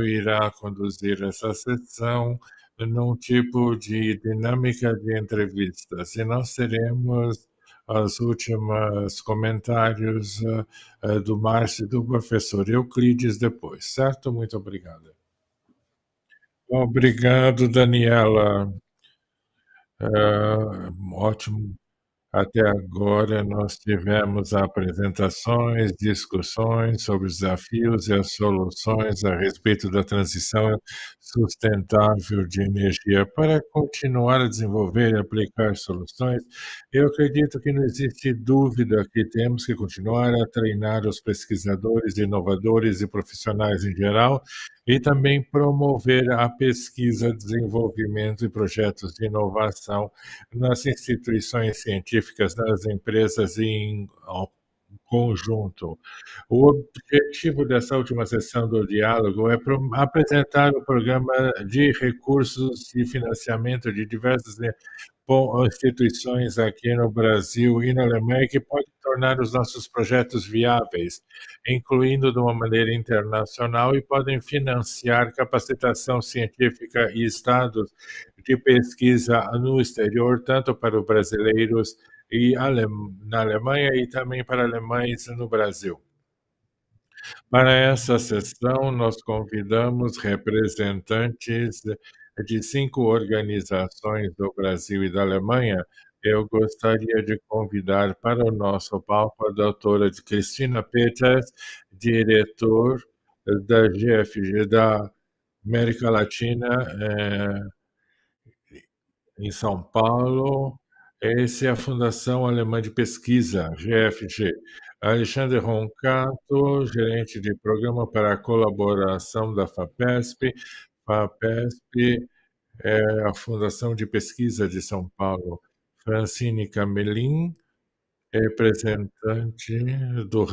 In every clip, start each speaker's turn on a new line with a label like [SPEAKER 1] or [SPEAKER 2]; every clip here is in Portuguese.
[SPEAKER 1] irá conduzir essa sessão num tipo de dinâmica de entrevistas, e nós teremos os últimos comentários do Márcio e do professor Euclides depois, certo? Muito obrigado. Obrigado, Daniela. Ótimo. Até agora, nós tivemos apresentações, discussões sobre os desafios e as soluções a respeito da transição sustentável de energia. Para continuar a desenvolver e aplicar soluções, eu acredito que não existe dúvida que temos que continuar a treinar os pesquisadores, inovadores e profissionais em geral, e também promover a pesquisa, desenvolvimento e projetos de inovação nas instituições científicas, nas empresas e em conjunto. O objetivo dessa última sessão do diálogo é apresentar o programa de recursos e financiamento de diversas instituições aqui no Brasil e na Alemanha que podem tornar os nossos projetos viáveis, incluindo de uma maneira internacional, e podem financiar capacitação científica e estados de pesquisa no exterior, tanto para os brasileiros e na Alemanha e também para alemães no Brasil. Para essa sessão, nós convidamos representantes de 5 organizações do Brasil e da Alemanha. Eu gostaria de convidar para o nosso palco a doutora Cristina Peters, diretor da GFG da América Latina, em São Paulo. Essa é a Fundação Alemã de Pesquisa, GFG. Alexandre Roncato, gerente de programa para a colaboração da FAPESP. FAPESP é a Fundação de Pesquisa de São Paulo. Francine Camelin, representante do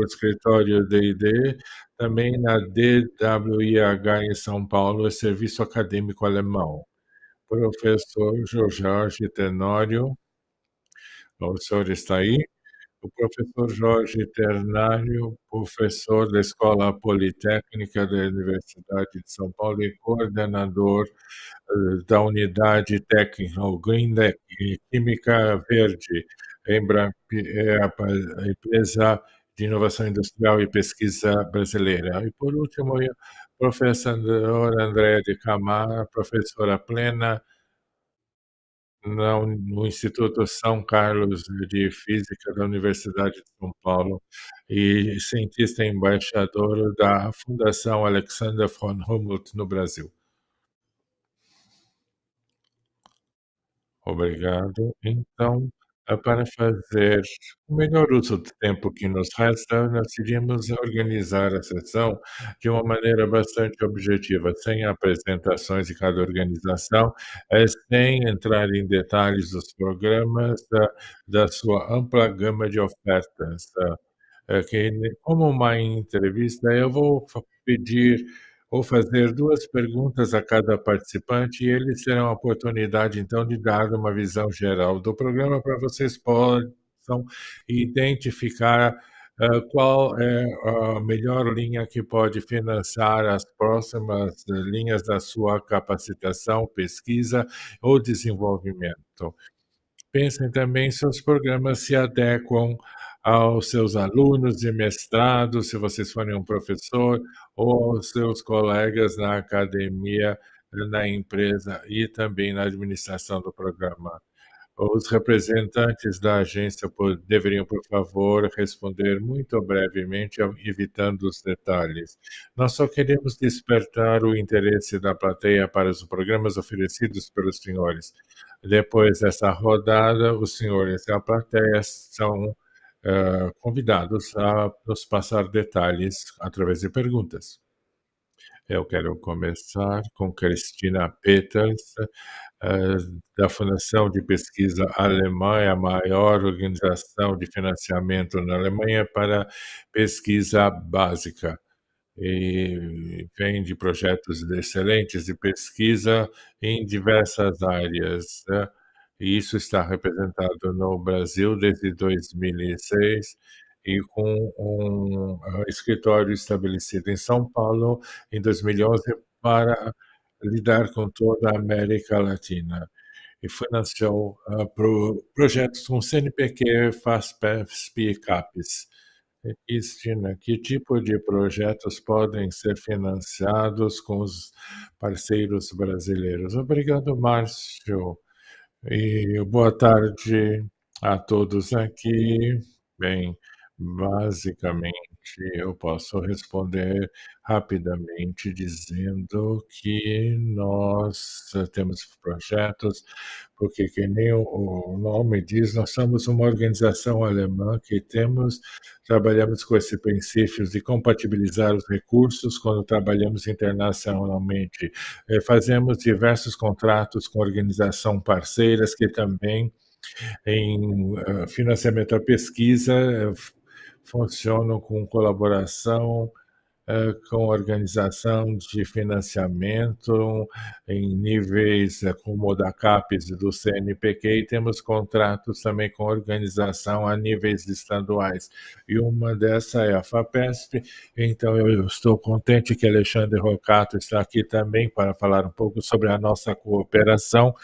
[SPEAKER 1] escritório D&D, também na DWIH em São Paulo, é Serviço Acadêmico Alemão. Professor Jorge Tenório, o senhor está aí? O professor Jorge Ternário, professor da Escola Politécnica da Universidade de São Paulo e coordenador da unidade técnica, o Green Química Verde, é a empresa de inovação industrial e pesquisa brasileira. E, por último, o professor André de Camargo, professora plena no Instituto São Carlos de Física da Universidade de São Paulo e cientista embaixador da Fundação Alexander von Humboldt no Brasil. Obrigado. Então, para fazer o melhor uso do tempo que nos resta, nós iríamos organizar a sessão de uma maneira bastante objetiva, sem apresentações de cada organização, sem entrar em detalhes dos programas, da sua ampla gama de ofertas. Que, como uma entrevista, eu vou pedir ou fazer 2 perguntas a cada participante, e eles terão a oportunidade, então, de dar uma visão geral do programa para vocês possam identificar qual é a melhor linha que pode financiar as próximas linhas da sua capacitação, pesquisa ou desenvolvimento. Pensem também se os programas se adequam aos seus alunos de mestrado, se vocês forem um professor, ou aos seus colegas na academia, na empresa e também na administração do programa. Os representantes da agência deveriam, por favor, responder muito brevemente, evitando os detalhes. Nós só queremos despertar o interesse da plateia para os programas oferecidos pelos senhores. Depois dessa rodada, os senhores e a plateia são convidados a nos passar detalhes através de perguntas. Eu quero começar com Cristina Peters, eh, da Fundação de Pesquisa Alemã, é a maior organização de financiamento na Alemanha para pesquisa básica, e vem de projetos excelentes de pesquisa em diversas áreas, e isso está representado no Brasil desde 2006, e com um, escritório estabelecido em São Paulo em 2011 para lidar com toda a América Latina e financiou, projetos com CNPq, FASPESP e CAPES. Cristina, que tipo de projetos podem ser financiados com os parceiros brasileiros? Obrigado, Márcio, e boa tarde a todos aqui. Bem, basicamente, eu posso responder rapidamente dizendo que nós temos projetos, porque, que nem o nome diz, nós somos uma organização alemã que trabalhamos com esse princípio de compatibilizar os recursos quando trabalhamos internacionalmente. Fazemos diversos contratos com organização parceiras que também em financiamento à pesquisa funcionam com colaboração com organização de financiamento em níveis como o da CAPES e do CNPq, e temos contratos também com organização a níveis estaduais. E uma dessa é a FAPESP, então eu estou contente que Alexandre Rocato está aqui também para falar um pouco sobre a nossa cooperação,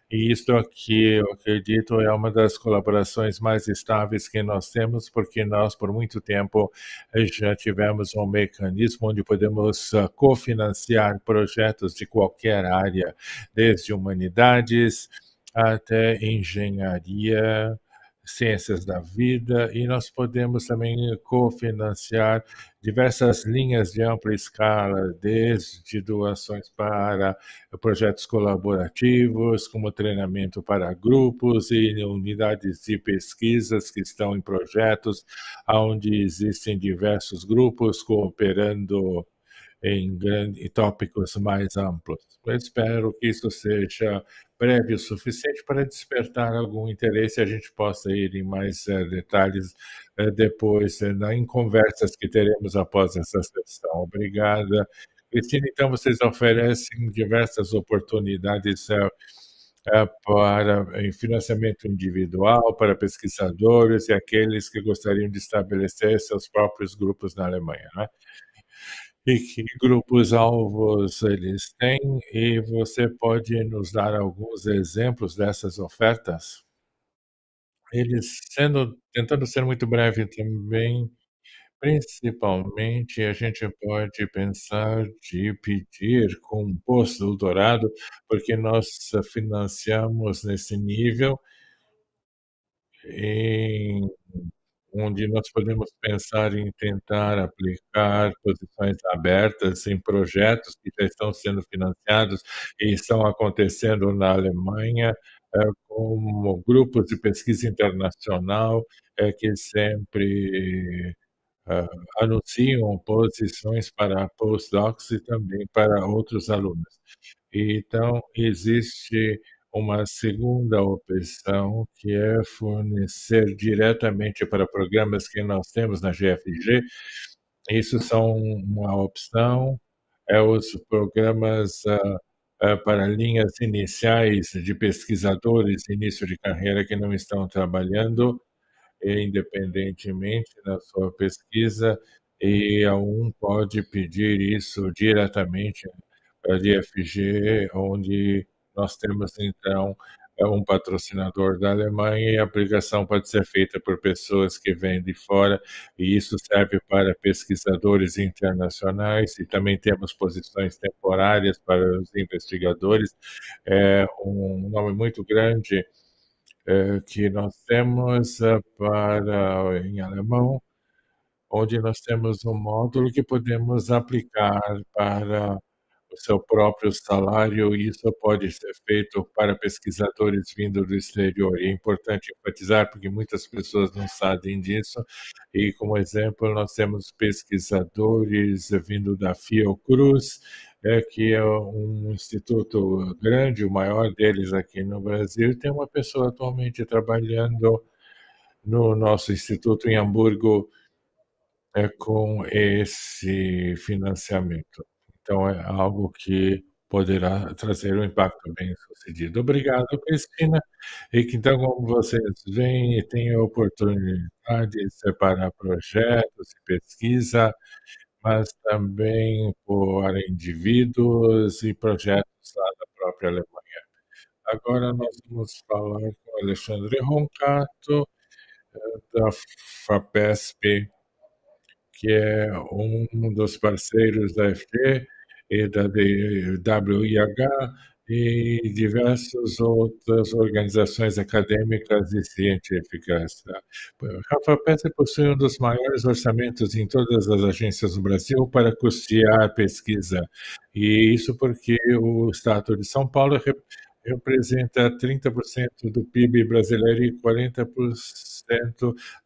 [SPEAKER 1] e isso aqui, eu acredito, é uma das colaborações mais estáveis que nós temos, porque nós, por muito tempo, já tivemos um mecanismo onde podemos cofinanciar projetos de qualquer área, desde humanidades até engenharia, ciências da vida, e nós podemos também cofinanciar diversas linhas de ampla escala, desde doações para projetos colaborativos, como treinamento para grupos e unidades de pesquisas que estão em projetos onde existem diversos grupos cooperando em tópicos mais amplos. Eu espero que isso seja breve o suficiente para despertar algum interesse e a gente possa ir em mais detalhes depois, em conversas que teremos após essa sessão. Obrigada. Cristina, então vocês oferecem diversas oportunidades para em financiamento individual para pesquisadores e aqueles que gostariam de estabelecer seus próprios grupos na Alemanha, né? E que grupos-alvos eles têm, e você pode nos dar alguns exemplos dessas ofertas? Eles tentando ser muito breve também, principalmente a gente pode pensar de pedir com um pós-doutorado, porque nós financiamos nesse nível em onde nós podemos pensar em tentar aplicar posições abertas em projetos que já estão sendo financiados e estão acontecendo na Alemanha, como grupos de pesquisa internacional, que sempre ah, anunciam posições para postdocs e também para outros alunos. Então, existe uma segunda opção, que é fornecer diretamente para programas que nós temos na GFG. Isso são uma opção, os programas para linhas iniciais de pesquisadores, início de carreira, que não estão trabalhando independentemente da sua pesquisa, e a um pode pedir isso diretamente para a DFG, onde nós temos, então, um patrocinador da Alemanha, e a aplicação pode ser feita por pessoas que vêm de fora, e isso serve para pesquisadores internacionais, e também temos posições temporárias para os investigadores. É um nome muito grande que nós temos para em alemão, onde nós temos um módulo que podemos aplicar para o seu próprio salário, e isso pode ser feito para pesquisadores vindo do exterior. E é importante enfatizar, porque muitas pessoas não sabem disso, e como exemplo, nós temos pesquisadores vindo da Fiocruz, que é um instituto grande, o maior deles aqui no Brasil, e tem uma pessoa atualmente trabalhando no nosso instituto em Hamburgo, com esse financiamento. Então é algo que poderá trazer um impacto bem-sucedido. Obrigado, Cristina, e que então, como vocês veem, têm a oportunidade de separar projetos e pesquisa, mas também para indivíduos e projetos lá da própria Alemanha. Agora nós vamos falar com o Alexandre Roncato, da FAPESP, que é um dos parceiros da FG e da WIH e diversas outras organizações acadêmicas e científicas. A FAPESP possui um dos maiores orçamentos em todas as agências do Brasil para custear pesquisa, e isso porque o Estado de São Paulo representa 30% do PIB brasileiro e 40%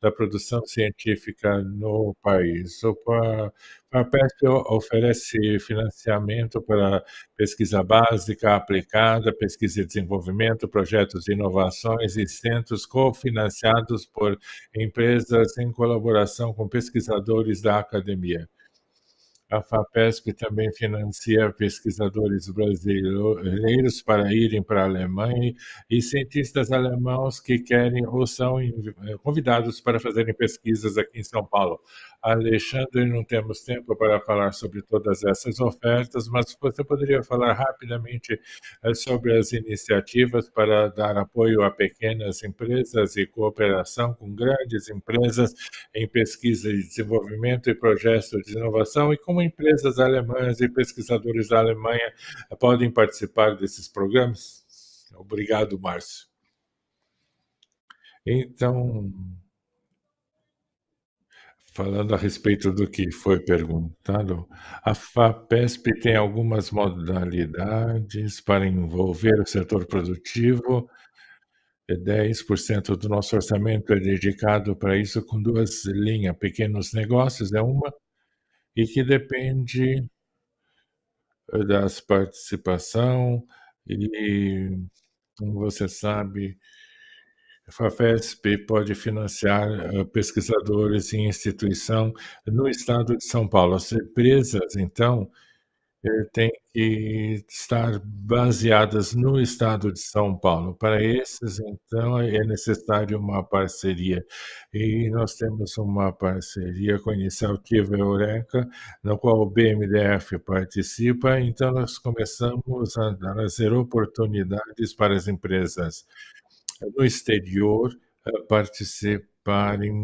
[SPEAKER 1] da produção científica no país. A PESP oferece financiamento para pesquisa básica, aplicada, pesquisa e desenvolvimento, projetos de inovações e centros cofinanciados por empresas em colaboração com pesquisadores da academia. A FAPESP também financia pesquisadores brasileiros para irem para a Alemanha e cientistas alemãos que querem ou são convidados para fazerem pesquisas aqui em São Paulo. Alexandre, não temos tempo para falar sobre todas essas ofertas, mas você poderia falar rapidamente sobre as iniciativas para dar apoio a pequenas empresas e cooperação com grandes empresas em pesquisa e desenvolvimento e projetos de inovação, e como empresas alemãs e pesquisadores da Alemanha podem participar desses programas? Obrigado, Márcio. Então, falando a respeito do que foi perguntado, a FAPESP tem algumas modalidades para envolver o setor produtivo. 10% do nosso orçamento é dedicado para isso, com duas linhas. Pequenos negócios é uma, e que depende das participação e, como você sabe, a FAFESP pode financiar pesquisadores em instituição no estado de São Paulo. As empresas, então, têm que estar baseadas no estado de São Paulo. Para esses, então, é necessário uma parceria. E nós temos uma parceria com a Iniciativa Eureka, na qual o BMDF participa, então nós começamos a trazer oportunidades para as empresas no exterior participarem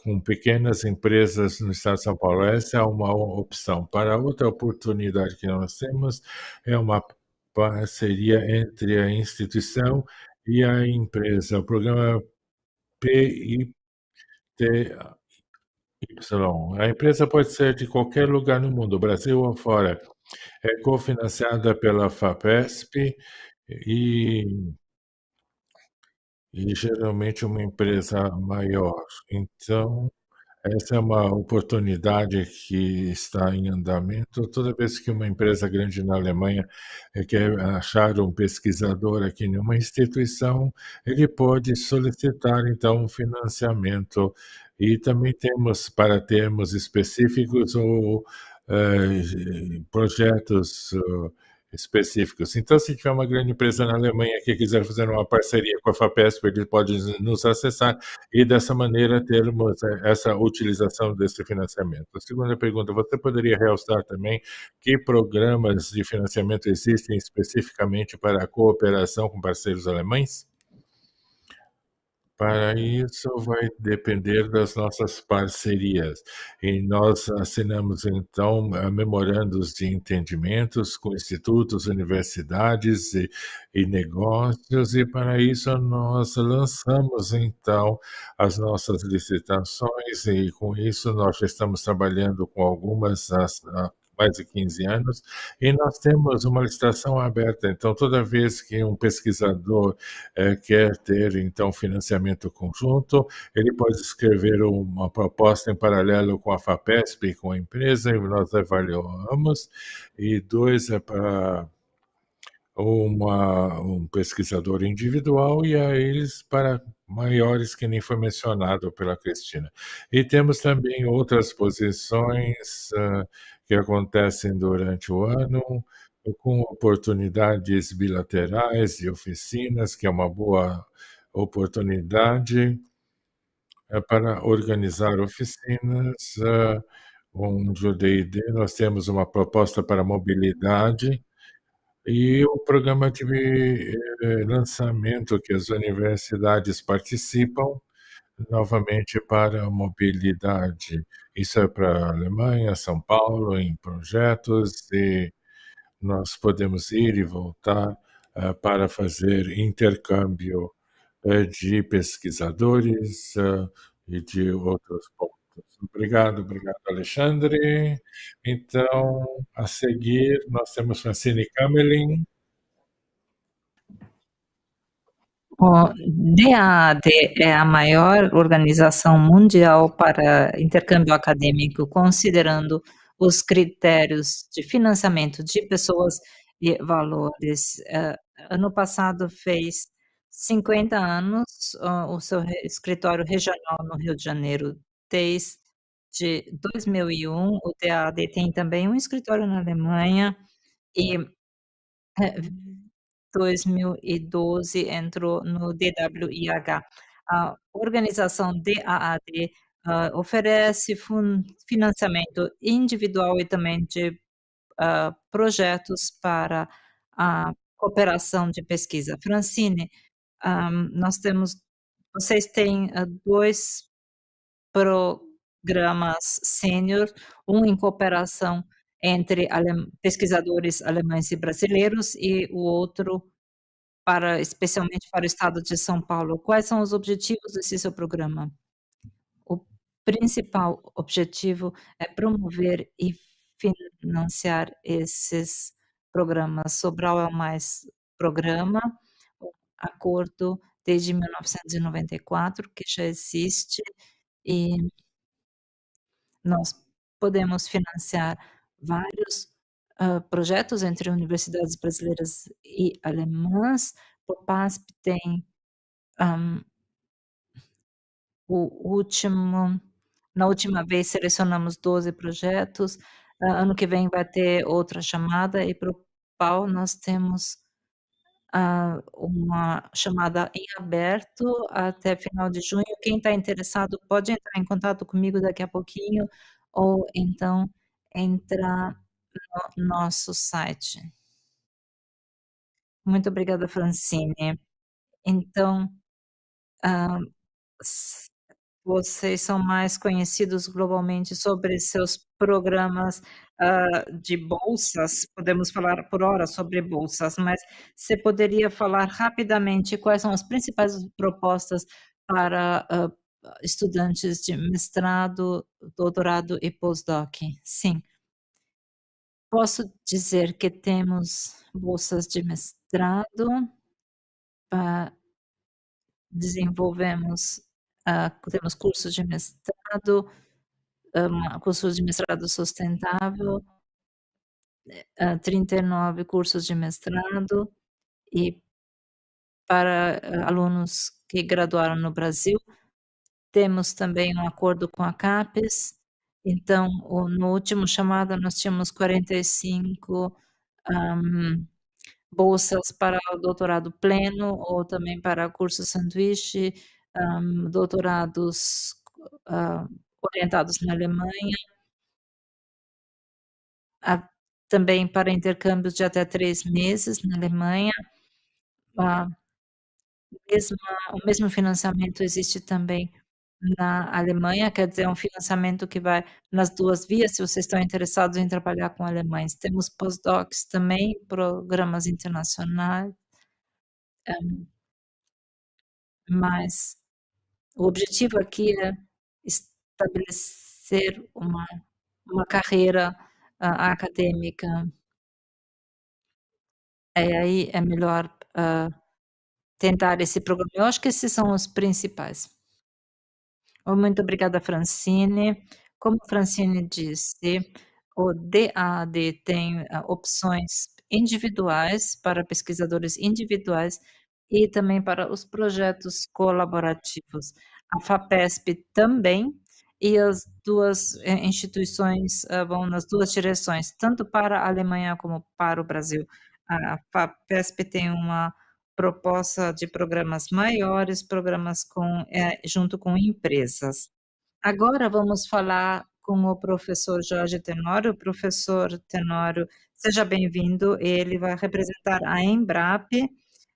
[SPEAKER 1] com pequenas empresas no estado de São Paulo. Essa é uma opção. Para outra oportunidade que nós temos é uma parceria entre a instituição e a empresa. O programa PITY. A empresa pode ser de qualquer lugar no mundo, Brasil ou fora. É cofinanciada pela FAPESP e geralmente uma empresa maior. Então, essa é uma oportunidade que está em andamento. Toda vez que uma empresa grande na Alemanha quer achar um pesquisador aqui em uma instituição, ele pode solicitar, então, um financiamento. E também temos, para termos específicos, ou projetos específicos. Então, se tiver uma grande empresa na Alemanha que quiser fazer uma parceria com a FAPESP, ele pode nos acessar e, dessa maneira, termos essa utilização desse financiamento. A segunda pergunta, você poderia realçar também que programas de financiamento existem especificamente para a cooperação com parceiros alemães? Para isso, vai depender das nossas parcerias. E nós assinamos, então, memorandos de entendimentos com institutos, universidades e negócios, e para isso nós lançamos, então, as nossas licitações, e com isso nós já estamos trabalhando com algumas há mais de 15 anos, e nós temos uma licitação aberta. Então, toda vez que um pesquisador quer ter, então, financiamento conjunto, ele pode escrever uma proposta em paralelo com a FAPESP, com a empresa, e nós avaliamos. E dois, é para um pesquisador individual, e a eles para maiores, que nem foi mencionado pela Cristina. E temos também outras posições que acontecem durante o ano, com oportunidades bilaterais e oficinas, que é uma boa oportunidade, para organizar oficinas, onde o D&D nós temos uma proposta para mobilidade e o programa de lançamento que as universidades participam, novamente para a mobilidade. Isso é para a Alemanha, São Paulo, em projetos e nós podemos ir e voltar, para fazer intercâmbio, de pesquisadores, e de outros pontos. Obrigado, Alexandre. Então, a seguir, nós temos Francine Kamelin.
[SPEAKER 2] O DAAD é a maior organização mundial para intercâmbio acadêmico, considerando os critérios de financiamento de pessoas e valores. Ano passado fez 50 anos, o seu escritório regional no Rio de Janeiro, desde 2001. O DAAD tem também um escritório na Alemanha e 2012 entrou no DWIH. A organização DAAD oferece financiamento individual e também de projetos para a cooperação de pesquisa. Francine, nós temos, vocês têm 2 programas sênior, um em cooperação entre pesquisadores alemães e brasileiros e o outro especialmente para o estado de São Paulo. Quais são os objetivos desse seu programa? O principal objetivo é promover e financiar esses programas. Sobral é o mais programa, o acordo desde 1994 que já existe e nós podemos financiar vários, projetos entre universidades brasileiras e alemãs. O PASP tem, hã, o último na última vez selecionamos 12 projetos, ano que vem vai ter outra chamada e para o PAU nós temos, uma chamada em aberto até final de junho. Quem está interessado pode entrar em contato comigo daqui a pouquinho ou então entrar no nosso site. Muito obrigada, Francine. Então, hã, s vocês são mais conhecidos globalmente sobre seus programas, de bolsas, podemos falar por horas sobre bolsas, mas você poderia falar rapidamente quais são as principais propostas para, estudantes de mestrado, doutorado e pós-doc? Sim. Posso dizer que temos bolsas de mestrado, pa desenvolvemos, temos cursos de mestrado, cursos de mestrado sustentável, 39 cursos de mestrado e para, alunos que graduaram no Brasil. Temos também um acordo com a CAPES, então no último chamado nós tínhamos 45, hã bolsas para o doutorado pleno ou também para curso sanduíche, doutorados, hã, orientados na Alemanha, ah, também para intercâmbios de até 3 meses na Alemanha, a mesma o mesmo financiamento existe também na Alemanha, quer dizer, é um financiamento que vai nas 2 vias, se vocês estão interessados em trabalhar com alemães. Temos pós-docs também, programas internacionais, mas o objetivo aqui é estabelecer uma carreira, acadêmica. Aí é melhor, tentar esse programa. Eu acho que esses são os principais. Oh, muito obrigada, Francine. Como a Francine disse, o DAAD tem, opções individuais para pesquisadores individuais e também para os projetos colaborativos. A FAPESP também, e as 2, instituições, vão nas 2 direções, tanto para a Alemanha como para o Brasil. A FAPESP tem uma proposta de programas maiores, programas com junto com empresas. Agora vamos falar com o professor Jorge Tenório. Professor Tenório, seja bem-vindo. Ele vai representar a Embrap,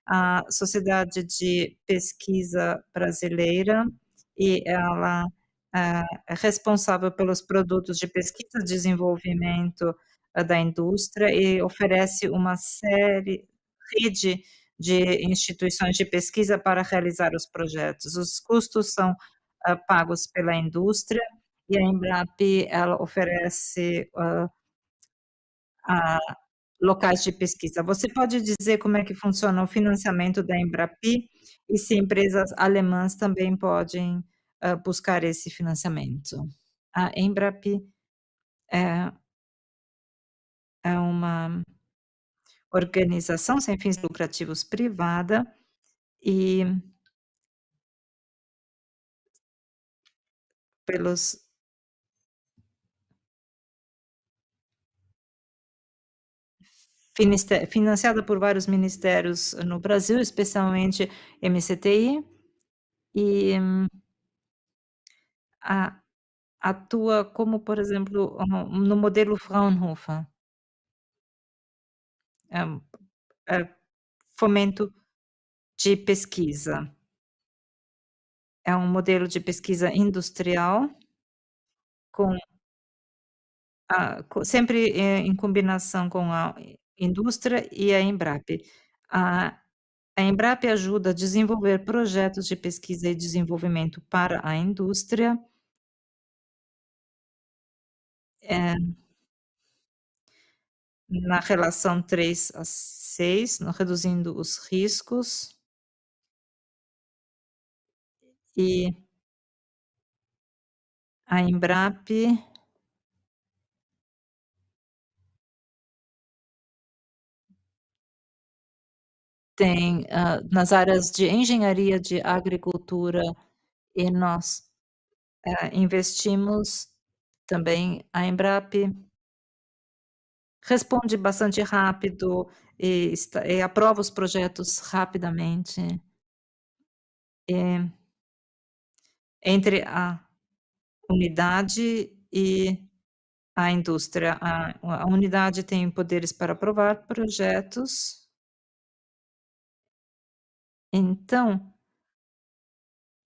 [SPEAKER 2] a Sociedade de Pesquisa Brasileira, e ela, é responsável pelos produtos de pesquisa e desenvolvimento, da indústria e oferece uma rede de instituições de pesquisa para realizar os projetos. Os custos são pagos pela indústria, e a Embrap ela oferece, a locais de pesquisa. Você pode dizer como é que funciona o financiamento da Embrap e se empresas alemãs também podem, buscar esse financiamento? A Embrap é uma organização sem fins lucrativos privada e pelos financiada por vários ministérios no Brasil, especialmente MCTI, e a atua como, por exemplo, no modelo Fraunhofer, eh fomento de pesquisa. É um modelo de pesquisa industrial com sempre, em combinação com a indústria e a Embrap. A a Embrap ajuda a desenvolver projetos de pesquisa e desenvolvimento para a indústria, na relação 3 a 6, reduzindo os riscos, e a Embrap tem, nas áreas de engenharia, de agricultura, e nós, investimos também. A Embrap responde bastante rápido e aprova os projetos rapidamente, eh, entre a unidade e a indústria. A unidade tem poderes para aprovar projetos, então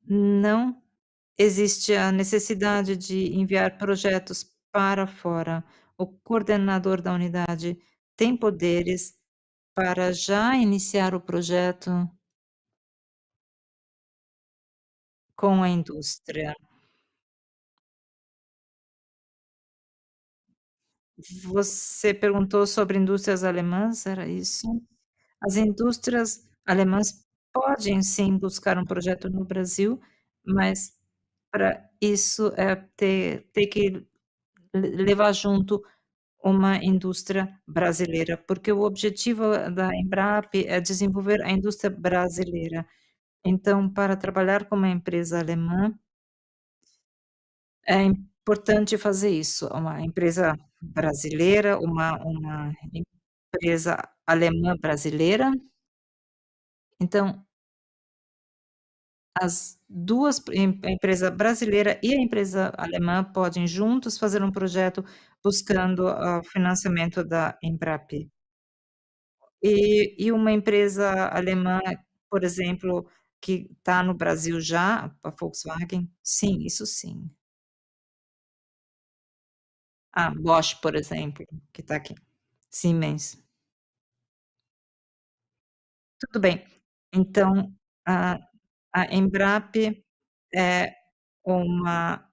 [SPEAKER 2] não existe a necessidade de enviar projetos para fora. O coordenador da unidade tem poderes para já iniciar o projeto com a indústria. Você perguntou sobre indústrias alemãs, era isso? As indústrias alemãs podem sim buscar um projeto no Brasil, mas para isso, ter que levar junto uma indústria brasileira, porque o objetivo da Embrap é desenvolver a indústria brasileira. Então, para trabalhar com uma empresa alemã, é importante fazer isso, uma empresa brasileira, uma empresa alemã brasileira. Então, as 2 a empresa brasileira e a empresa alemã podem juntos fazer um projeto buscando o financiamento da Embrap. E uma empresa alemã, por exemplo, que está no Brasil já, a Volkswagen, sim, isso sim. A Bosch, por exemplo, que está aqui. Siemens. Tudo bem. Então, a a Embrap é uma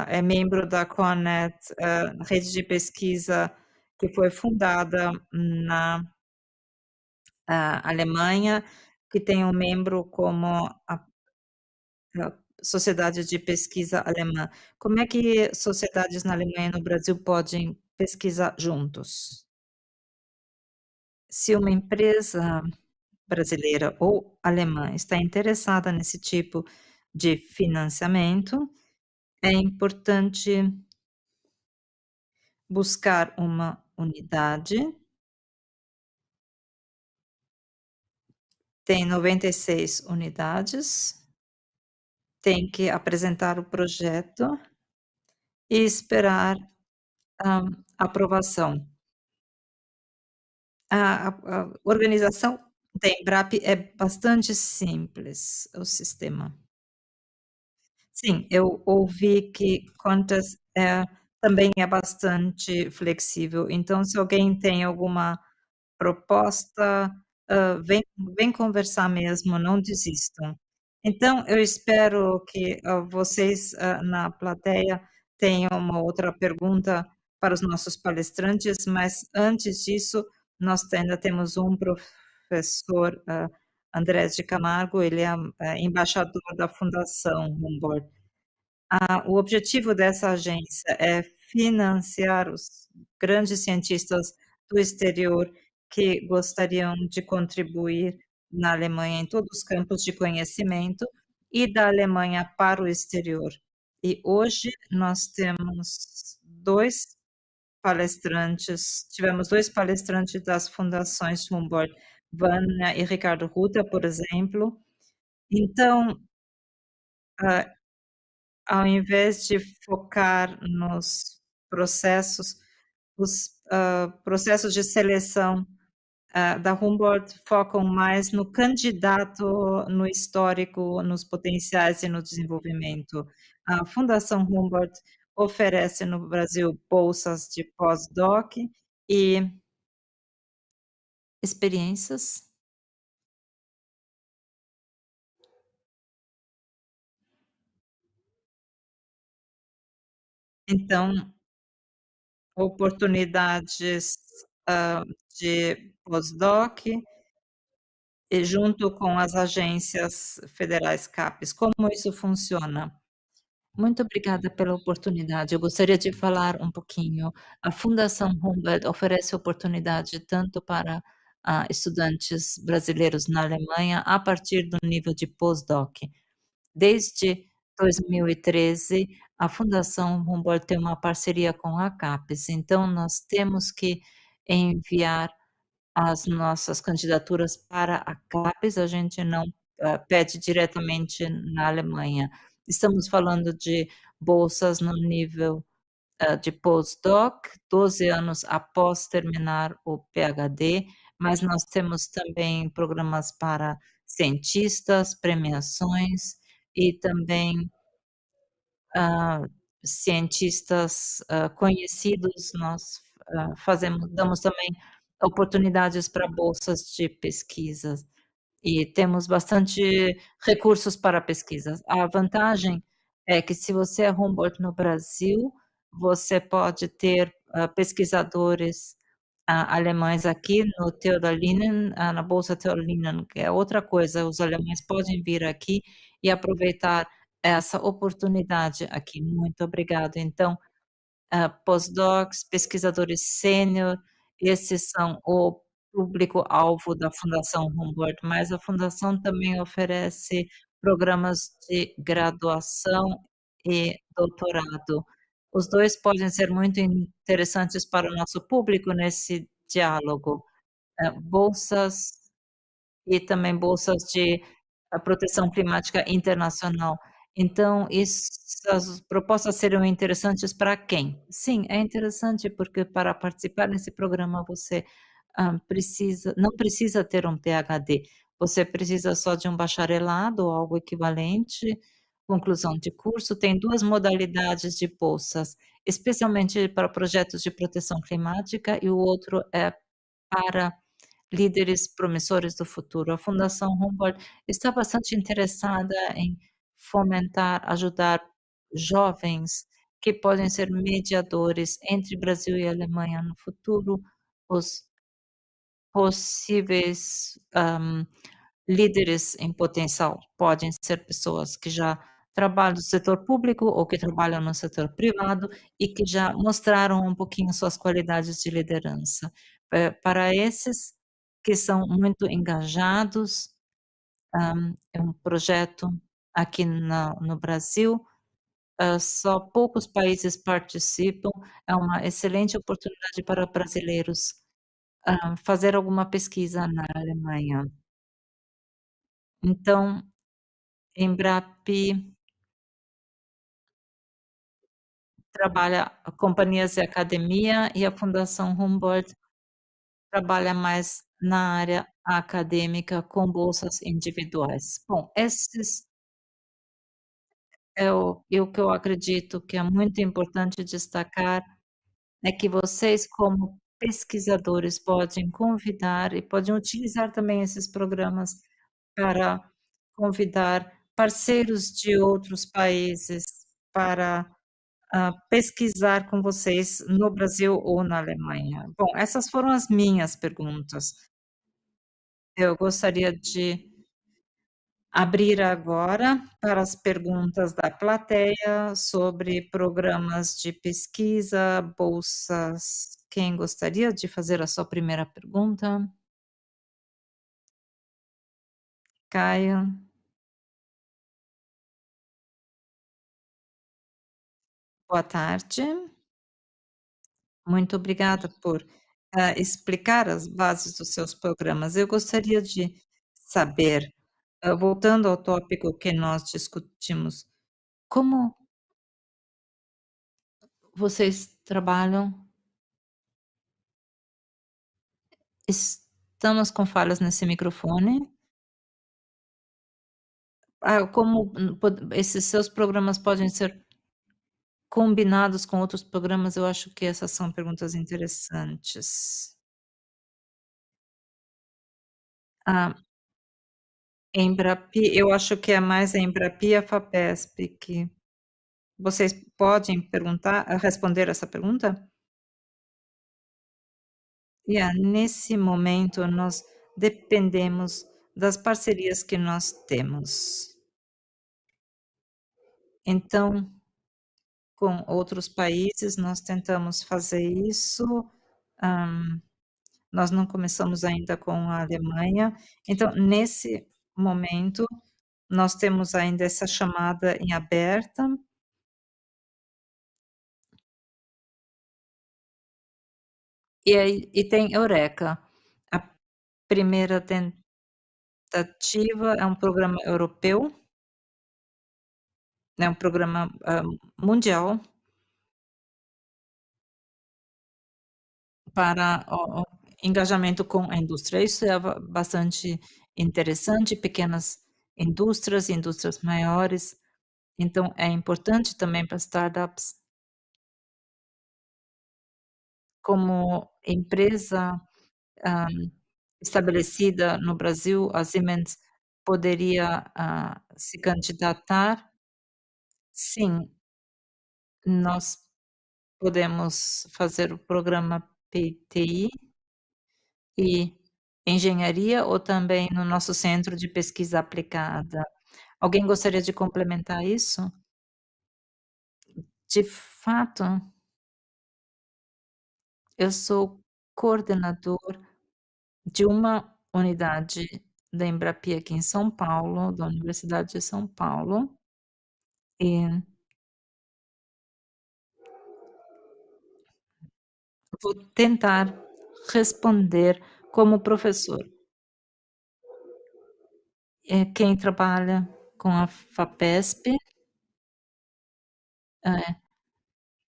[SPEAKER 2] é membro da CONET, rede de pesquisa que foi fundada na, Alemanha, que tem um membro como a Sociedade de Pesquisa Alemã. Como é que sociedades na Alemanha e no Brasil podem pesquisar juntos? Se uma empresa brasileira ou alemã está interessada nesse tipo de financiamento, é importante buscar uma unidade, tem 96 unidades, tem que apresentar o projeto e esperar a aprovação. A organização da Embrapa é bastante simples, o sistema. Sim, eu ouvi que Qantas, também é bastante flexível, então se alguém tem alguma proposta, vem conversar mesmo, não desistam. Então eu espero que, vocês, na plateia tenham uma outra pergunta para os nossos palestrantes, mas antes disso, nós ainda temos um professor, Andrés de Camargo, ele é, embaixador da Fundação Humboldt. O objetivo dessa agência é financiar os grandes cientistas do exterior que gostariam de contribuir na Alemanha em todos os campos de conhecimento e da Alemanha para o exterior. E hoje nós temos 2 palestrantes tivemos 2 palestrantes das fundações Humboldt, Vânia e Ricardo Rutta, por exemplo. Então, hã ao invés de focar nos processos, os, processos de seleção, da Humboldt focam mais no candidato, no histórico, nos potenciais e no desenvolvimento. A Fundação Humboldt oferece no Brasil bolsas de pós-doc e experiências. Então, oportunidades, de pós-doc e junto com as agências federais CAPES, como isso funciona? Muito obrigada pela oportunidade. Eu gostaria de falar um pouquinho. A Fundação Humboldt oferece oportunidade tanto para, estudantes brasileiros na Alemanha a partir do nível de pós-doc. Desde 2013, a Fundação Humboldt tem uma parceria com a CAPES, então nós temos que enviar as nossas candidaturas para a CAPES, a gente não, pede diretamente na Alemanha. Estamos falando de bolsas no nível, de postdoc, 12 anos após terminar o PhD, mas nós temos também programas para cientistas, premiações e também cientistas, conhecidos, nós, damos também oportunidades para bolsas de pesquisas e temos bastante recursos para pesquisas. A vantagem é que se você é Humboldt no Brasil, você pode ter, pesquisadores, alemães aqui no Theodor-Linen, na bolsa Theodor-Linen, que é outra coisa, os alemães podem vir aqui e aproveitar essa oportunidade aqui. Muito obrigado. Então, pós-docs, pesquisadores sênior, esses são o público-alvo da Fundação Humboldt, mas a fundação também oferece programas de graduação e doutorado. Os 2 podem ser muito interessantes para o nosso público nesse diálogo. Bolsas e também bolsas de proteção climática internacional. Então, essas propostas seriam interessantes para quem? Sim, é interessante, porque para participar nesse programa você, não precisa ter um PhD, você precisa só de um bacharelado ou algo equivalente, conclusão de curso. Tem 2 modalidades de bolsas, especialmente para projetos de proteção climática e o outro é para líderes promissores do futuro. A Fundação Humboldt está bastante interessada em fomentar, ajudar jovens que podem ser mediadores entre Brasil e Alemanha no futuro, os possíveis, líderes em potencial podem ser pessoas que já trabalham no setor público ou que trabalham no setor privado e que já mostraram um pouquinho suas qualidades de liderança. Para esses que são muito engajados, é um projeto aqui no Brasil, só poucos países participam, é uma excelente oportunidade para brasileiros, fazer alguma pesquisa na Alemanha. Então, Embrap trabalha companhias e academia, e a Fundação Humboldt trabalha mais na área acadêmica com bolsas individuais. Bom, esses o que eu acredito que é muito importante destacar é que vocês, como pesquisadores, podem convidar e podem utilizar também esses programas para convidar parceiros de outros países para, pesquisar com vocês no Brasil ou na Alemanha. Bom, essas foram as minhas perguntas. Eu gostaria de abrir agora para as perguntas da plateia sobre programas de pesquisa, bolsas. Quem gostaria de fazer a sua primeira pergunta? Caio, boa tarde. Muito obrigada por, explicar as bases dos seus programas. Eu gostaria de saber, voltando ao tópico que nós discutimos, como vocês trabalham. Estamos com falhas nesse microfone. Como esses seus programas podem ser combinados com outros programas? Eu acho que essas são perguntas interessantes. A Embrapi, eu acho que é mais a Embrapi e a Fapesp que vocês podem responder essa pergunta? Nesse momento nós dependemos das parcerias que nós temos. Então, com outros países, nós tentamos fazer isso, hã, nós não começamos ainda com a Alemanha, então nesse momento, nós temos ainda essa chamada em aberta, e aí tem Eureka. A primeira tentativa é um programa europeu, é um programa, mundial para o engajamento com a indústria. Isso é bastante interessante, pequenas indústrias, indústrias maiores. Então é importante também para startups, como empresa, hã, estabelecida no Brasil, a Siemens poderia, se candidatar. Sim, nós podemos fazer o programa PTI e engenharia ou também no nosso centro de pesquisa aplicada. Alguém gostaria de complementar isso? De fato, eu sou coordenador de uma unidade da Embrapi aqui em São Paulo, da Universidade de São Paulo, e vou tentar responder como professor. Quem trabalha com a Fapesp,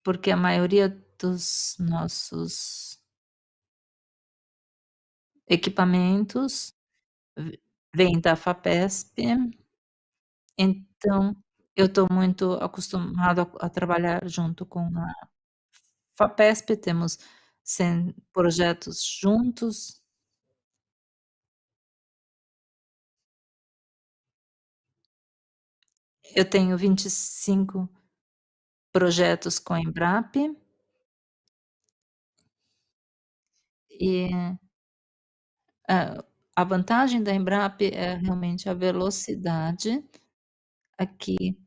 [SPEAKER 2] porque a maioria dos nossos equipamentos vem da Fapesp, então eu estou muito acostumado a trabalhar junto com a Fapesp, temos projetos juntos. Eu tenho 25 projetos com a Embrap, e, a vantagem da Embrap é realmente a velocidade. Aqui,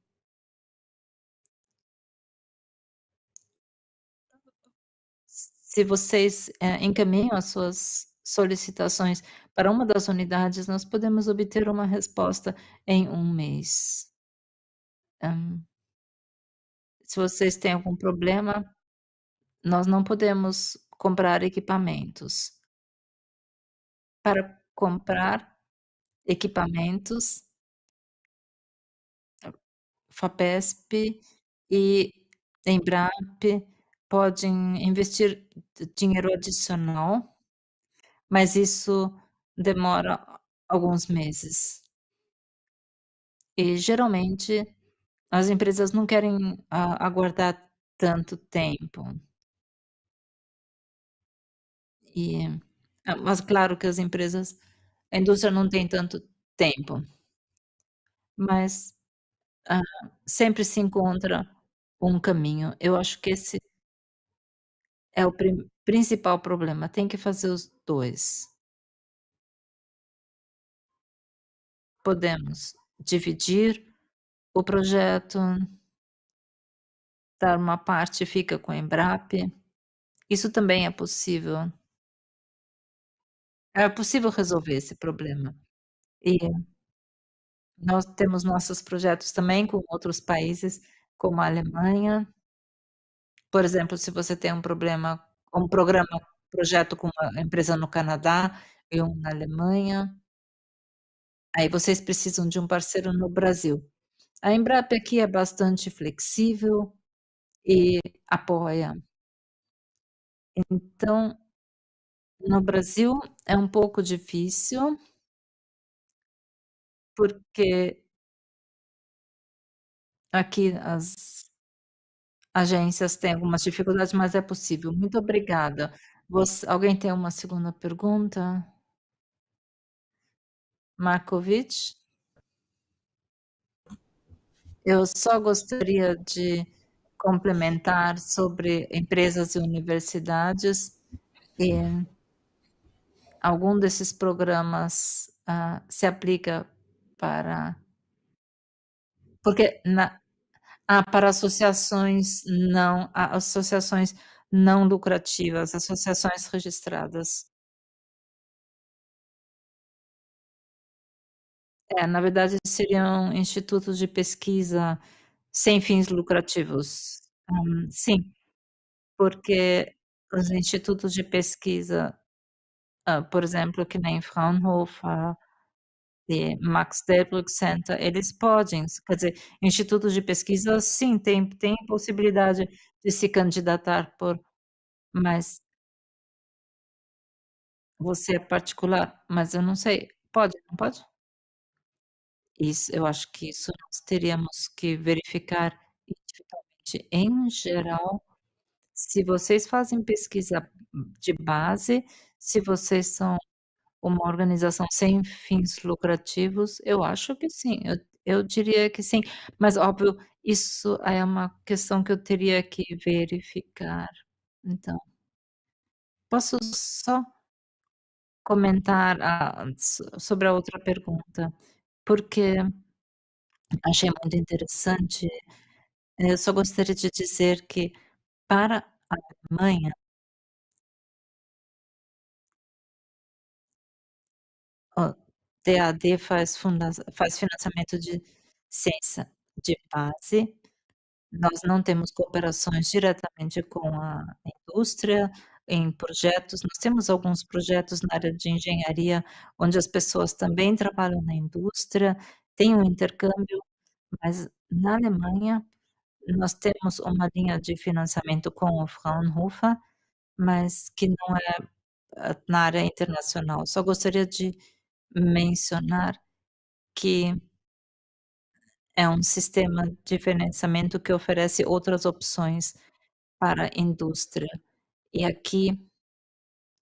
[SPEAKER 2] se vocês, encaminham as suas solicitações para uma das unidades, nós podemos obter uma resposta em um mês. Hã, Se vocês têm algum problema, nós não podemos comprar equipamentos. Para comprar equipamentos, FAPESP e Embrap podem investir dinheiro adicional, mas isso demora alguns meses. E geralmente as empresas não querem aguardar tanto tempo. E mas claro que as empresas a indústria não tem tanto tempo, mas, ah, sempre se encontra um caminho. Eu acho que esse é o principal problema, tem que fazer os 2. Podemos dividir o projeto, dar uma parte fica com a Embrap, isso também é possível. É possível resolver esse problema. E nós temos nossos projetos também com outros países, como a Alemanha. Por exemplo, se você tem um programa projeto com uma empresa no Canadá e um na Alemanha, aí vocês precisam de um parceiro no Brasil. A Embrap aqui é bastante flexível e apoia. Então, no Brasil é um pouco difícil, porque aqui as agências têm algumas dificuldades, mas é possível. Muito obrigada. Alguém tem uma segunda pergunta? Marcovitch? Eu só gostaria de complementar sobre empresas e universidades, e algum desses programas, se aplica para porque para associações não lucrativas, associações registradas. É, na verdade seriam institutos de pesquisa sem fins lucrativos. Sim, porque os institutos de pesquisa, por exemplo, que nem Fraunhofer e Max Delbrück Center, eles podem, quer dizer, institutos de pesquisa sim, tem possibilidade de se candidatar mas você é particular, mas eu não sei, pode, não pode? Isso, eu acho que isso nós teríamos que verificar individualmente. Em geral, se vocês fazem pesquisa de base, se vocês são uma organização sem fins lucrativos, eu acho que sim, eu diria que sim, mas óbvio, isso é uma questão que eu teria que verificar. Então, posso só comentar sobre a outra pergunta, porque achei muito interessante. Eu só gostaria de dizer que para a Alemanha, ó, TAD faz financiamento de ciência de base. Nós não temos cooperações diretamente com a indústria em projetos, nós temos alguns projetos na área de engenharia, onde as pessoas também trabalham na indústria, tem um intercâmbio, mas na Alemanha nós temos uma linha de financiamento com o Fraunhofer, mas que não é, na área internacional. Só gostaria de mencionar que é um sistema de financiamento que oferece outras opções para a indústria. E aqui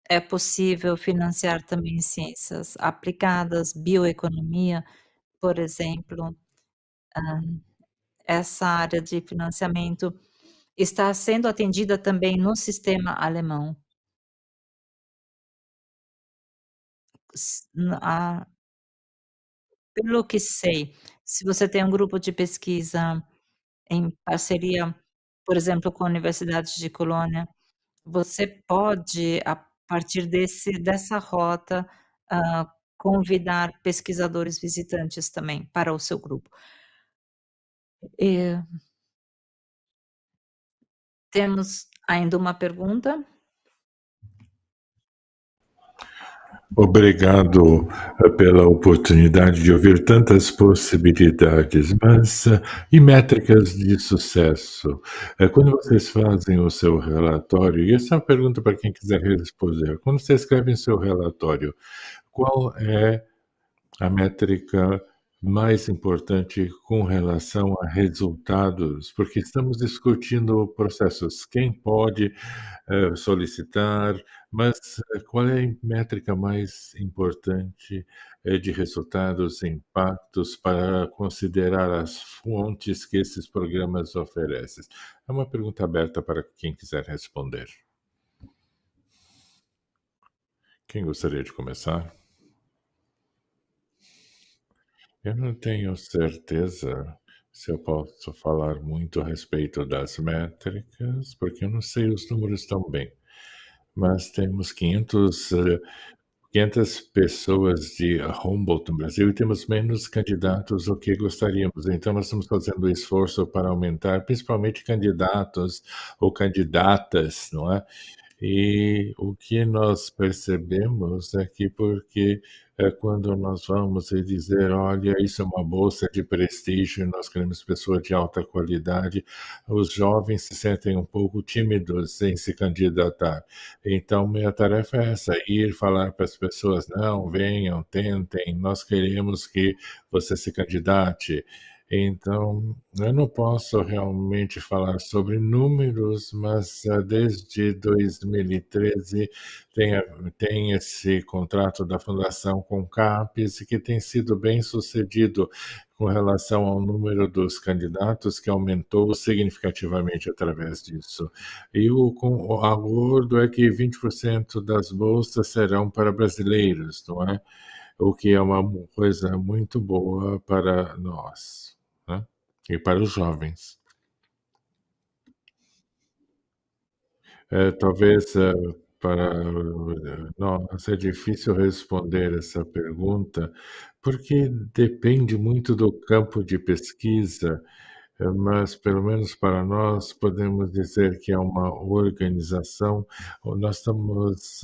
[SPEAKER 2] é possível financiar também ciências aplicadas, bioeconomia, por exemplo. Essa área de financiamento está sendo atendida também no sistema alemão. S n a Pelo que sei, se você tem um grupo de pesquisa em parceria, por exemplo, com a Universidade de Colônia, você pode, a partir dessa rota, convidar pesquisadores visitantes também para o seu grupo. E Temos ainda uma pergunta?
[SPEAKER 1] Obrigado, pela oportunidade de ouvir tantas possibilidades, mas, e métricas de sucesso? Quando vocês fazem o seu relatório, e essa é uma pergunta para quem quiser responder, quando você escreve em seu relatório, qual é a métrica mais importante com relação a resultados? Porque estamos discutindo processos, quem pode solicitar, mas qual é a métrica mais importante de resultados e impactos para considerar as fontes que esses programas oferecem? É uma pergunta aberta para quem quiser responder. Quem gostaria de começar? Eu não tenho certeza se eu posso falar muito a respeito das métricas, porque eu não sei os números tão bem. Mas temos 500 pessoas de Humboldt no Brasil e temos menos candidatos do que gostaríamos. Então, nós estamos fazendo esforço para aumentar, principalmente candidatos ou candidatas, não é? E o que nós percebemos é que porque quando nós vamos e dizer, olha, isso é uma bolsa de prestígio, nós queremos pessoas de alta qualidade, os jovens se sentem um pouco tímidos em se candidatar. Então, minha tarefa é essa, ir falar para as pessoas, não, venham, tentem, nós queremos que você se candidate. Então, eu não posso realmente falar sobre números, mas desde 2013 tem esse contrato da fundação com o CAPES, que tem sido bem sucedido com relação ao número dos candidatos, que aumentou significativamente através disso. E o acordo é que 20% das bolsas serão para brasileiros, não é? O que é uma coisa muito boa para nós, né? E para os jovens. Talvez para nossa, é difícil responder essa pergunta, porque depende muito do campo de pesquisa, mas pelo menos para nós podemos dizer que é uma organização, nós estamos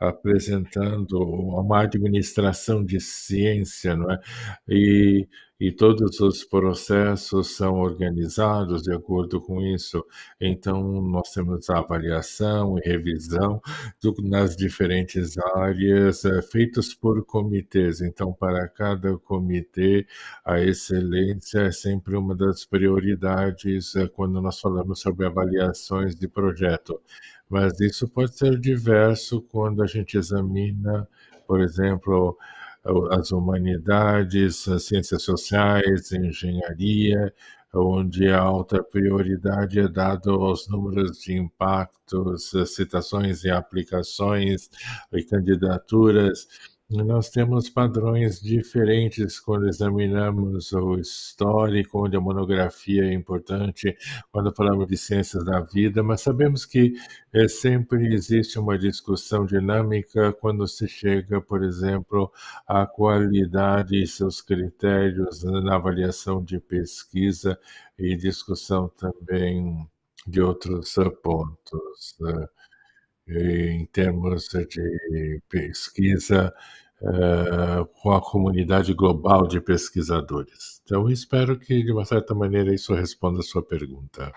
[SPEAKER 1] apresentando uma administração de ciência, não é? E, e todos os processos são organizados de acordo com isso. Então, nós temos a avaliação e revisão nas diferentes áreas, feitos por comitês. Então, para cada comitê, a excelência é sempre uma das prioridades quando nós falamos sobre avaliações de projeto. Mas isso pode ser diverso quando a gente examina, por exemplo, as humanidades, as ciências sociais, engenharia, onde a alta prioridade é dada aos números de impactos, citações e aplicações e candidaturas. Nós temos padrões diferentes quando examinamos o histórico, onde a monografia é importante, quando falamos de ciências da vida, mas sabemos que sempre existe uma discussão dinâmica quando se chega, por exemplo, à qualidade e seus critérios na avaliação de pesquisa e discussão também de outros pontos. Em termos de pesquisa, com a comunidade global de pesquisadores. Então, espero que, de uma certa maneira, isso responda a sua pergunta.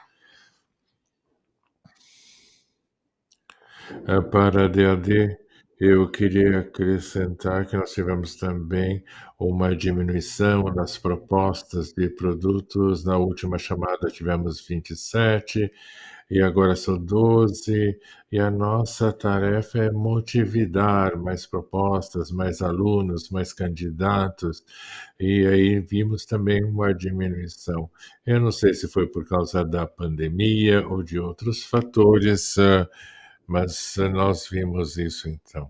[SPEAKER 1] Para a DAD, eu queria acrescentar que nós tivemos também uma diminuição nas propostas de produtos. Na última chamada tivemos 27 e agora são 12, e a nossa tarefa é motivar mais propostas, mais alunos, mais candidatos, e aí vimos também uma diminuição. Eu não sei se foi por causa da pandemia ou de outros fatores, mas nós vimos isso então.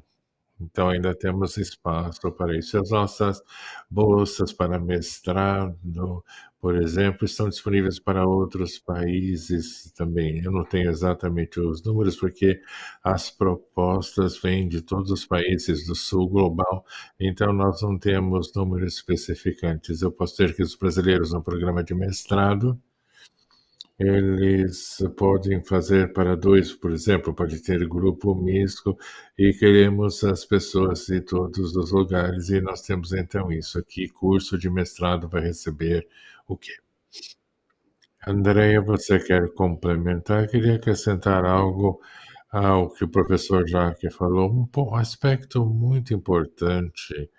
[SPEAKER 1] Então ainda temos espaço para isso. As nossas bolsas para mestrado, por exemplo, estão disponíveis para outros países também. Eu não tenho exatamente os números, porque as propostas vêm de todos os países do sul global, então nós não temos números especificantes. Eu posso dizer que os brasileiros no programa de mestrado eles podem fazer para 2, por exemplo, pode ter grupo misto e queremos as pessoas de todos os lugares e nós temos então isso aqui, curso de mestrado vai receber o quê? Andreia, você quer complementar? Queria acrescentar algo ao que o professor Jacques falou, um aspecto muito importante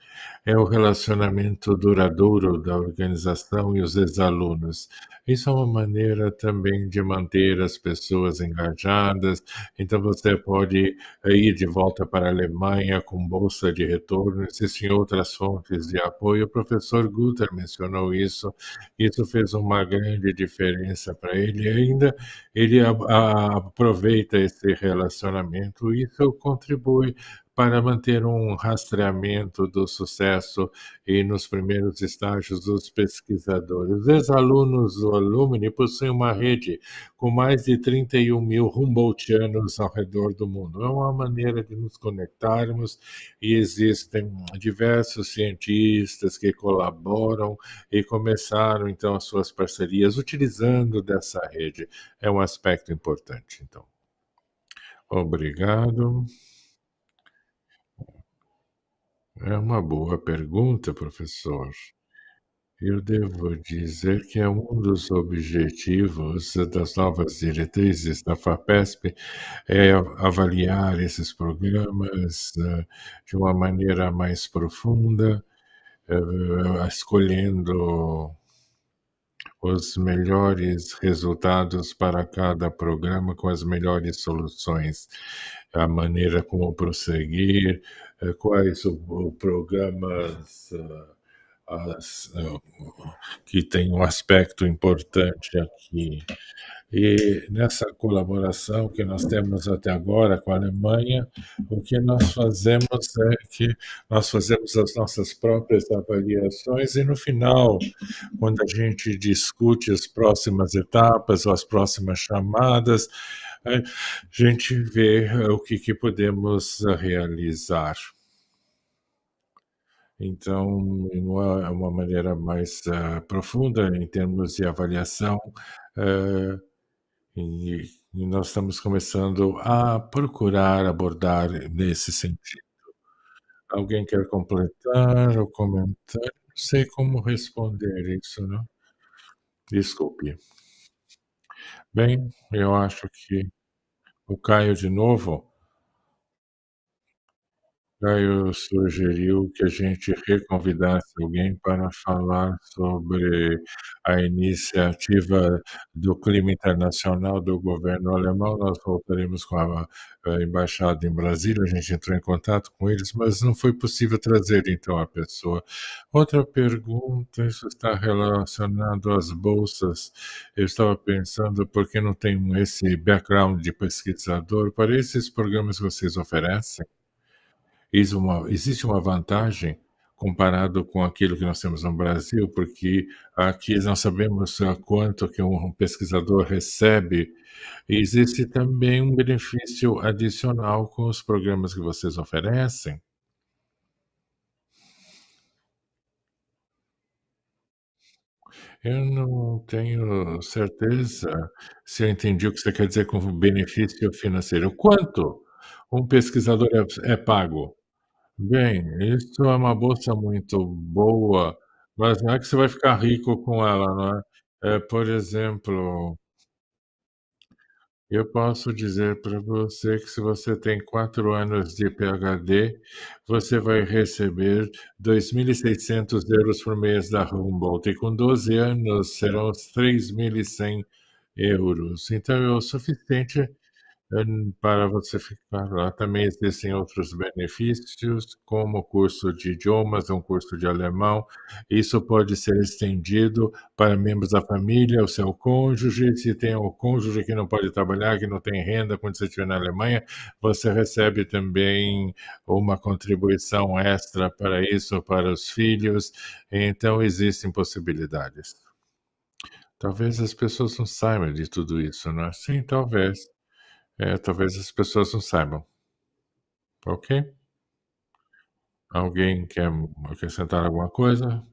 [SPEAKER 1] é o relacionamento duradouro da organização e os ex-alunos. Isso é uma maneira também de manter as pessoas engajadas. Então, você pode ir de volta para a Alemanha com bolsa de retorno. Existem outras fontes de apoio. O professor Guter mencionou isso. Isso fez uma grande diferença para ele. E ainda ele aproveita esse relacionamento. Isso contribui para manter um rastreamento do sucesso e nos primeiros estágios dos pesquisadores. Os ex-alunos do Alumni possuem uma rede com mais de 31.000 Humboldtianos ao redor do mundo. É uma maneira de nos conectarmos e existem diversos cientistas que colaboram e começaram, então, as suas parcerias utilizando dessa rede. É um aspecto importante, então. Obrigado. É uma boa pergunta, professor. Eu devo dizer que é um dos objetivos das novas diretrizes da FAPESP é avaliar esses programas de uma maneira mais profunda, escolhendo os melhores resultados para cada programa com as melhores soluções, a maneira como prosseguir, quais o programas que tem um aspecto importante aqui. E nessa colaboração que nós temos até agora com a Alemanha, o que nós fazemos é que nós fazemos as nossas próprias avaliações e no final, quando a gente discute as próximas etapas ou as próximas chamadas, a gente vê o que podemos realizar. Então, é uma maneira mais profunda em termos de avaliação, eh, e, e nós estamos começando a procurar abordar nesse sentido. Alguém quer completar ou comentar? Não sei como responder isso, né? Desculpe. Bem, eu acho que o Caio de novo. Caio sugeriu que a gente reconvidasse alguém para falar sobre a iniciativa do clima internacional do governo alemão. Nós voltaremos com a embaixada em Brasília, a gente entrou em contato com eles, mas não foi possível trazer então a pessoa. Outra pergunta, isso está relacionado às bolsas. Eu estava pensando por que não tem esse background de pesquisador para esses programas que vocês oferecem? Existe uma vantagem comparado com aquilo que nós temos no Brasil, porque aqui nós sabemos quanto que um pesquisador recebe, e existe também um benefício adicional com os programas que vocês oferecem? Eu não tenho certeza se eu entendi o que você quer dizer com benefício financeiro. Quanto um pesquisador é pago? Bem, isso é uma bolsa muito boa, mas não é que você vai ficar rico com ela, não é? Por exemplo, eu posso dizer para você que se você tem 4 anos de PhD, você vai receber 2.600 euros por mês da Humboldt, e com 12 anos serão os 3.100 euros. Então é o suficiente para você ficar lá. Também existem outros benefícios, como o curso de idiomas, um curso de alemão. Isso pode ser estendido para membros da família, o seu cônjuge. Se tem um cônjuge que não pode trabalhar, que não tem renda, quando você estiver na Alemanha, você recebe também uma contribuição extra para isso, para os filhos. Então, existem possibilidades. Talvez as pessoas não saibam de tudo isso, não é? Sim, talvez. Talvez as pessoas não saibam, ok? Alguém quer acrescentar alguma coisa?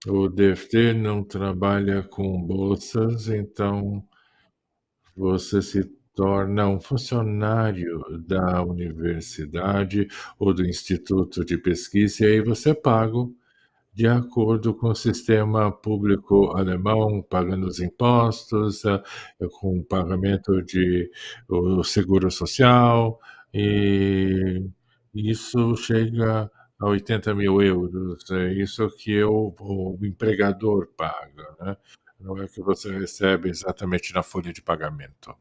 [SPEAKER 1] O DFT não trabalha com bolsas, então você se torna um funcionário da universidade ou do instituto de pesquisa, e aí você é pago de acordo com o sistema público alemão, pagando os impostos, com o pagamento de o seguro social, e isso chega a 80.000 euros. É isso que o empregador paga, né, não é que você recebe exatamente na folha de pagamento.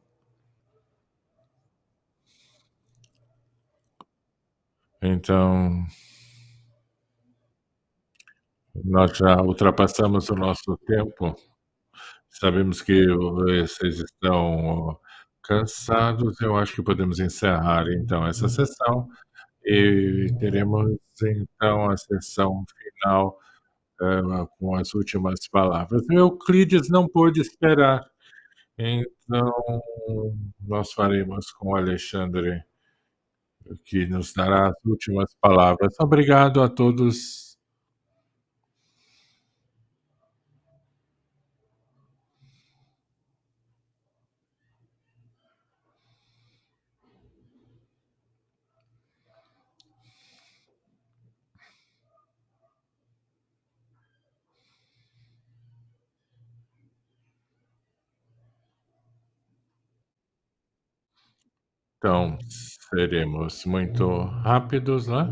[SPEAKER 1] Então, nós já ultrapassamos o nosso tempo. Sabemos que vocês estão cansados, eu acho que podemos encerrar então essa sessão e teremos então a sessão final, com as últimas palavras. O Euclides não pôde esperar, então nós faremos com o Alexandre, que nos dará as últimas palavras. Obrigado a todos. Então, seremos muito rápidos, né?